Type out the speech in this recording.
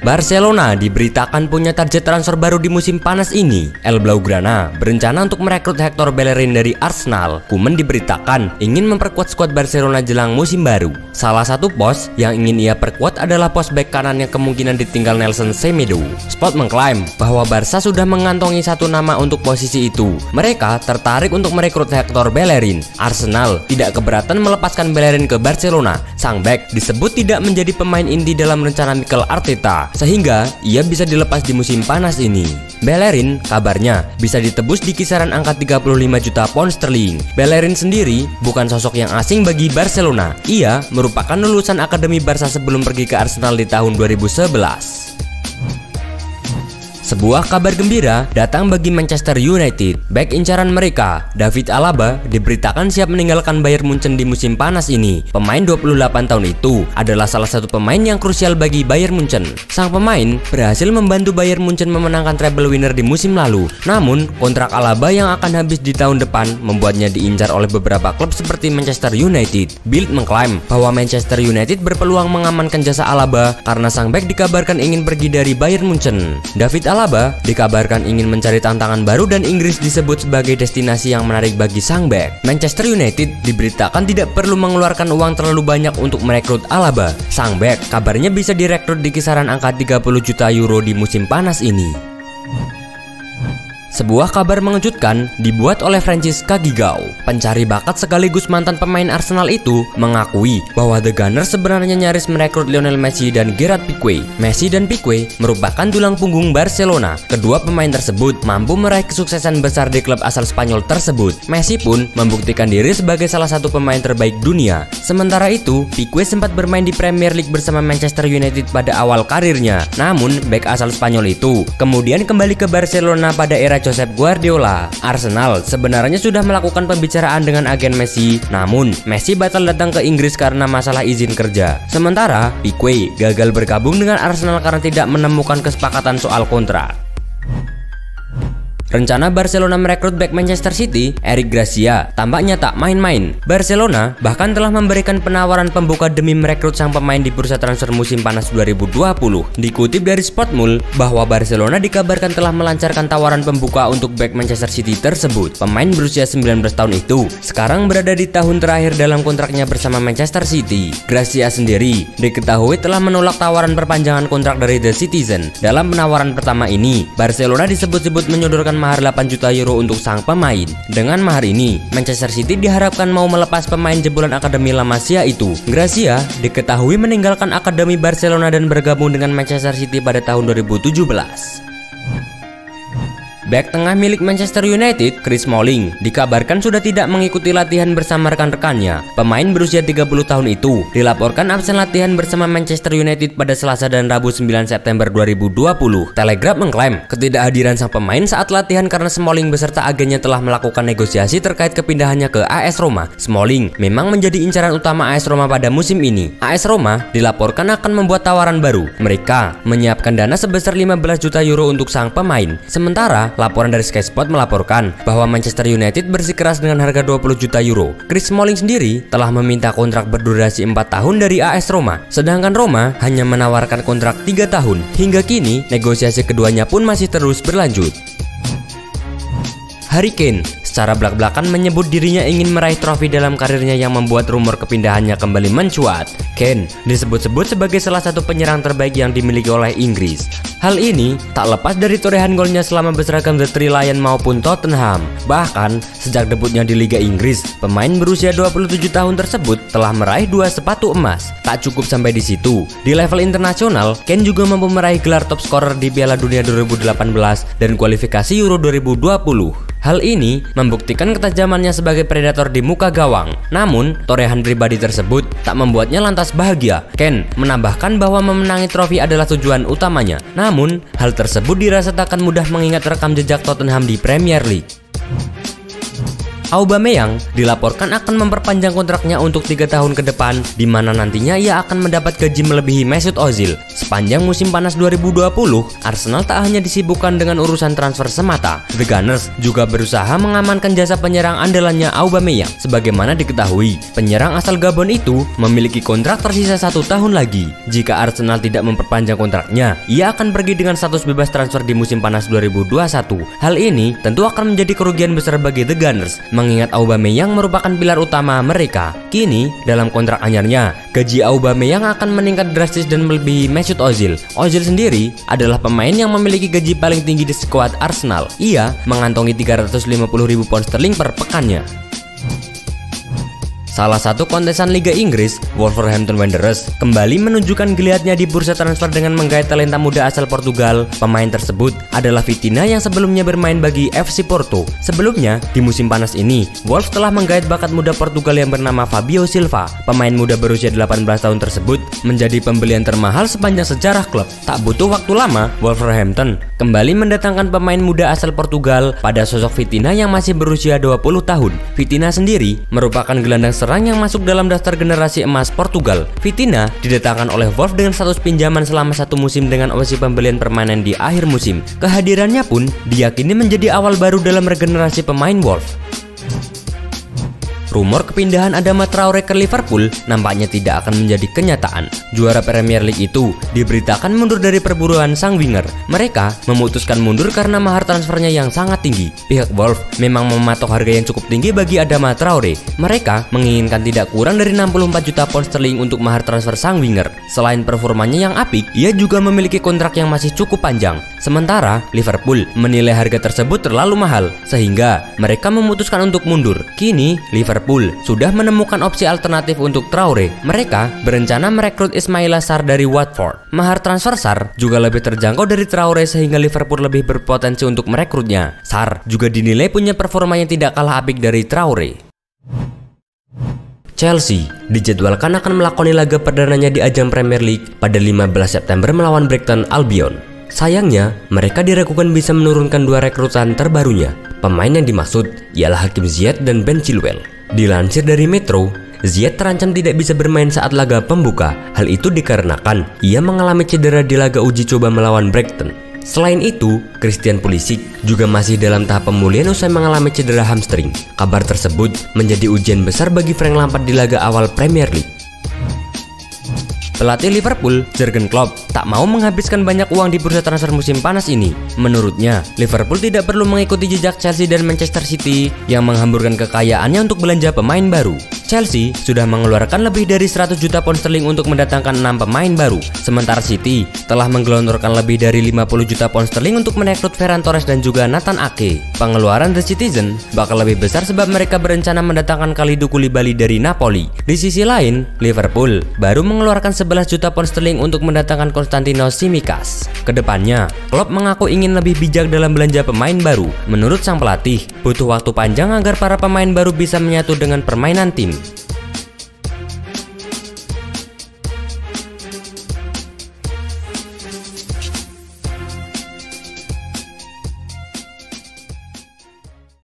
Barcelona diberitakan punya target transfer baru di musim panas ini. El Blaugrana berencana untuk merekrut Hector Bellerin dari Arsenal. Koeman diberitakan ingin memperkuat skuad Barcelona jelang musim baru. Salah satu pos yang ingin ia perkuat adalah pos bek kanan yang kemungkinan ditinggal Nelson Semedo. Sport mengklaim bahwa Barca sudah mengantongi satu nama untuk posisi itu. Mereka tertarik untuk merekrut Hector Bellerin. Arsenal tidak keberatan melepaskan Bellerin ke Barcelona. Sang bek disebut tidak menjadi pemain inti dalam rencana Mikel Arteta, sehingga ia bisa dilepas di musim panas ini. Bellerin kabarnya bisa ditebus di kisaran angka 35 juta pound sterling. Bellerin sendiri bukan sosok yang asing bagi Barcelona. Ia merupakan lulusan Akademi Barca sebelum pergi ke Arsenal di tahun 2011. Sebuah kabar gembira datang bagi Manchester United. Bek incaran mereka, David Alaba, diberitakan siap meninggalkan Bayern Munchen di musim panas ini. Pemain 28 tahun itu adalah salah satu pemain yang krusial bagi Bayern Munchen. Sang pemain berhasil membantu Bayern Munchen memenangkan treble winner di musim lalu. Namun, kontrak Alaba yang akan habis di tahun depan membuatnya diincar oleh beberapa klub seperti Manchester United. Bild mengklaim bahwa Manchester United berpeluang mengamankan jasa Alaba karena sang bek dikabarkan ingin pergi dari Bayern Munchen. David Alaba dikabarkan ingin mencari tantangan baru dan Inggris disebut sebagai destinasi yang menarik bagi sang bek. Manchester United diberitakan tidak perlu mengeluarkan uang terlalu banyak untuk merekrut Alaba. Sang bek kabarnya bisa direkrut di kisaran angka 30 juta euro di musim panas ini. Sebuah kabar mengejutkan dibuat oleh Francis Kagigao. Pencari bakat sekaligus mantan pemain Arsenal itu mengakui bahwa The Gunners sebenarnya nyaris merekrut Lionel Messi dan Gerard Piqué. Messi dan Piqué merupakan tulang punggung Barcelona. Kedua pemain tersebut mampu meraih kesuksesan besar di klub asal Spanyol tersebut. Messi pun membuktikan diri sebagai salah satu pemain terbaik dunia. Sementara itu, Piqué sempat bermain di Premier League bersama Manchester United pada awal karirnya. Namun, bek asal Spanyol itu kemudian kembali ke Barcelona pada era Josep Guardiola. Arsenal sebenarnya sudah melakukan pembicaraan dengan agen Messi, namun Messi batal datang ke Inggris karena masalah izin kerja. Sementara Piqué gagal bergabung dengan Arsenal karena tidak menemukan kesepakatan soal kontrak. Rencana Barcelona merekrut bek Manchester City, Eric Garcia, tampaknya tak main-main. Barcelona bahkan telah memberikan penawaran pembuka demi merekrut sang pemain di bursa transfer musim panas 2020. Dikutip dari Sportmul bahwa Barcelona dikabarkan telah melancarkan tawaran pembuka untuk bek Manchester City tersebut. Pemain berusia 19 tahun itu sekarang berada di tahun terakhir dalam kontraknya bersama Manchester City. Garcia sendiri diketahui telah menolak tawaran perpanjangan kontrak dari The Citizen. Dalam penawaran pertama ini, Barcelona disebut-sebut menyodorkan mahar 8 juta euro untuk sang pemain. Dengan mahar ini, Manchester City diharapkan mau melepas pemain jebolan Akademi La Masia itu. Garcia diketahui meninggalkan Akademi Barcelona dan bergabung dengan Manchester City pada tahun 2017. Bek tengah milik Manchester United, Chris Smalling, dikabarkan sudah tidak mengikuti latihan bersama rekan-rekannya. Pemain berusia 30 tahun itu dilaporkan absen latihan bersama Manchester United pada Selasa dan Rabu 9 September 2020. Telegraph mengklaim ketidakhadiran sang pemain saat latihan karena Smalling beserta agennya telah melakukan negosiasi terkait kepindahannya ke AS Roma. Smalling memang menjadi incaran utama AS Roma pada musim ini. AS Roma dilaporkan akan membuat tawaran baru. Mereka menyiapkan dana sebesar 15 juta euro untuk sang pemain. Sementara laporan dari Sky Sport melaporkan bahwa Manchester United bersikeras dengan harga 20 juta euro. Chris Smalling sendiri telah meminta kontrak berdurasi 4 tahun dari AS Roma, sedangkan Roma hanya menawarkan kontrak 3 tahun. Hingga kini, negosiasi keduanya pun masih terus berlanjut. Harry Kane secara belak-belakan menyebut dirinya ingin meraih trofi dalam karirnya yang membuat rumor kepindahannya kembali mencuat. Kane disebut-sebut sebagai salah satu penyerang terbaik yang dimiliki oleh Inggris. Hal ini tak lepas dari torehan golnya selama berseragam The Three Lions maupun Tottenham. Bahkan, sejak debutnya di Liga Inggris, pemain berusia 27 tahun tersebut telah meraih 2 sepatu emas. Tak cukup sampai di situ, di level internasional, Kane juga mampu meraih gelar top scorer di Piala Dunia 2018 dan kualifikasi Euro 2020. Hal ini membuktikan ketajamannya sebagai predator di muka gawang. Namun, torehan pribadi tersebut tak membuatnya lantas bahagia. Kane menambahkan bahwa memenangi trofi adalah tujuan utamanya. Namun, hal tersebut dirasa tak akan mudah mengingat rekam jejak Tottenham di Premier League. Aubameyang dilaporkan akan memperpanjang kontraknya untuk 3 tahun ke depan, di mana nantinya ia akan mendapat gaji melebihi Mesut Ozil. Sepanjang musim panas 2020, Arsenal tak hanya disibukkan dengan urusan transfer semata. The Gunners juga berusaha mengamankan jasa penyerang andalannya Aubameyang. Sebagaimana diketahui, penyerang asal Gabon itu memiliki kontrak tersisa 1 tahun lagi. Jika Arsenal tidak memperpanjang kontraknya, ia akan pergi dengan status bebas transfer di musim panas 2021. Hal ini tentu akan menjadi kerugian besar bagi The Gunners, mengingat Aubameyang merupakan pilar utama mereka. Kini, dalam kontrak anyarnya, gaji Aubameyang akan meningkat drastis dan melebihi Mesut Ozil. Ozil sendiri adalah pemain yang memiliki gaji paling tinggi di skuad Arsenal. Ia mengantongi 350.000 pound sterling per pekannya. Salah satu kontesan Liga Inggris, Wolverhampton Wanderers, kembali menunjukkan geliatnya di bursa transfer dengan menggait talenta muda asal Portugal. Pemain tersebut adalah Vitinha yang sebelumnya bermain bagi FC Porto. Sebelumnya, di musim panas ini, Wolves telah menggait bakat muda Portugal yang bernama Fabio Silva. Pemain muda berusia 18 tahun tersebut menjadi pembelian termahal sepanjang sejarah klub. Tak butuh waktu lama, Wolverhampton kembali mendatangkan pemain muda asal Portugal pada sosok Vitinha yang masih berusia 20 tahun. Vitinha sendiri merupakan gelandang serang yang masuk dalam daftar generasi emas Portugal. Vitinha didatangkan oleh Wolves dengan status pinjaman selama 1 musim dengan opsi pembelian permanen di akhir musim. Kehadirannya pun diyakini menjadi awal baru dalam regenerasi pemain Wolves. Rumor kepindahan Adama Traore ke Liverpool nampaknya tidak akan menjadi kenyataan. Juara Premier League itu diberitakan mundur dari perburuan sang winger. Mereka memutuskan mundur karena mahar transfernya yang sangat tinggi. Pihak Wolves memang mematok harga yang cukup tinggi bagi Adama Traore. Mereka menginginkan tidak kurang dari 64 juta pound sterling untuk mahar transfer sang winger. Selain performanya yang apik, ia juga memiliki kontrak yang masih cukup panjang. Sementara Liverpool menilai harga tersebut terlalu mahal, sehingga mereka memutuskan untuk mundur. Kini Liverpool sudah menemukan opsi alternatif untuk Traore. Mereka berencana merekrut Ismaila Sarr dari Watford. Mahar transfer Sarr juga lebih terjangkau dari Traore sehingga Liverpool lebih berpotensi untuk merekrutnya. Sarr juga dinilai punya performa yang tidak kalah apik dari Traore. Chelsea dijadwalkan akan melakoni laga perdananya di ajang Premier League pada 15 September melawan Brighton Albion. Sayangnya, mereka diragukan bisa menurunkan 2 rekrutan terbarunya. Pemain yang dimaksud ialah Hakim Ziyech dan Ben Chilwell. Dilansir dari Metro, Ziyech terancam tidak bisa bermain saat laga pembuka. Hal itu dikarenakan ia mengalami cedera di laga uji coba melawan Brighton. Selain itu, Christian Pulisic juga masih dalam tahap pemulihan usai mengalami cedera hamstring. Kabar tersebut menjadi ujian besar bagi Frank Lampard di laga awal Premier League. Pelatih Liverpool, Jurgen Klopp, tak mau menghabiskan banyak uang di bursa transfer musim panas ini. Menurutnya, Liverpool tidak perlu mengikuti jejak Chelsea dan Manchester City yang menghamburkan kekayaannya untuk belanja pemain baru. Chelsea sudah mengeluarkan lebih dari 100 juta pound sterling untuk mendatangkan 6 pemain baru. Sementara City telah menggelontorkan lebih dari 50 juta pound sterling untuk merekrut Ferran Torres dan juga Nathan Ake. Pengeluaran The Citizen bakal lebih besar sebab mereka berencana mendatangkan Kalidou Koulibaly dari Napoli. Di sisi lain, Liverpool baru mengeluarkan 11 juta pound sterling untuk mendatangkan Konstantinos Tsimikas. Kedepannya, Klopp mengaku ingin lebih bijak dalam belanja pemain baru. Menurut sang pelatih, butuh waktu panjang agar para pemain baru bisa menyatu dengan permainan tim.